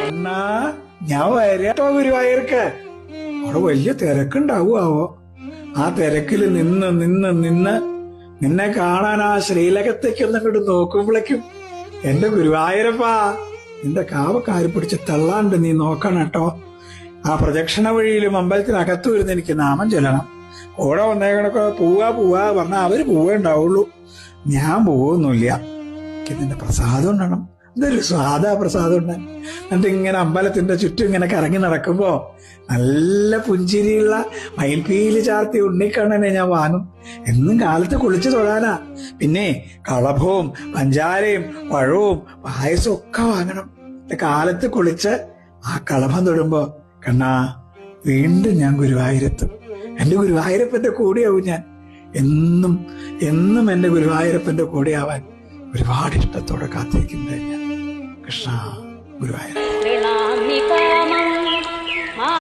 അണ്ണാ ഞാൻ വരട്ടോ ഗുരുവായൂർക്ക്. അവിടെ വലിയ തിരക്കുണ്ടാവുമാവോ? ആ തിരക്കില് നിന്ന് നിന്ന് നിന്ന് നിന്നെ കാണാൻ ആ ശ്രീലകത്തേക്ക് ഒന്നിങ്ങോട്ട് നോക്കുമ്പോഴേക്കും എന്റെ ഗുരുവായൂരപ്പാ, നിന്റെ കാവക്കാര് പിടിച്ച് തള്ളാണ്ട് നീ നോക്കണം കേട്ടോ. ആ പ്രദക്ഷിണ വഴിയിലും അമ്പലത്തിനകത്തു വരുന്ന എനിക്ക് നാമം ചൊല്ലണം. കൂടെ വന്നേക്കണൊക്കെ പോവാ പറഞ്ഞാൽ അവര് പോവേ ഉണ്ടാവുള്ളൂ, ഞാൻ പോവൊന്നുമില്ല. എനിക്ക് നിന്റെ പ്രസാദം ഉണ്ടണം. ഇതൊരു സ്വാദാ പ്രസാദം ഉണ്ട്. എന്നിട്ട് ഇങ്ങനെ അമ്പലത്തിന്റെ ചുറ്റും ഇങ്ങനെ കറങ്ങി നടക്കുമ്പോ നല്ല പുഞ്ചിരിയുള്ള മയിൽപ്പീലി ചാർത്തി ഉണ്ണിക്കണ്ണനെ ഞാൻ വാങ്ങും. എന്നും കാലത്ത് കുളിച്ചു തൊഴാനാ. പിന്നെ കളഭവും പഞ്ചാരയും പഴവും പായസവും ഒക്കെ വാങ്ങണം. കാലത്ത് കുളിച്ച് ആ കളഭം തൊടുമ്പോ കണ്ണാ വീണ്ടും ഞാൻ ഗുരുവായൂരെത്തും. എന്റെ ഗുരുവായൂരപ്പന്റെ കൂടെയാവും ഞാൻ. എന്നും എന്നും എന്റെ ഗുരുവായൂരപ്പന്റെ കൂടെയാവാൻ ഒരുപാട് ഇഷ്ടത്തോടെ കാത്തിരിക്കുന്നത് ഞാൻ. കൃഷ്ണ ഗുരുവായൂർ.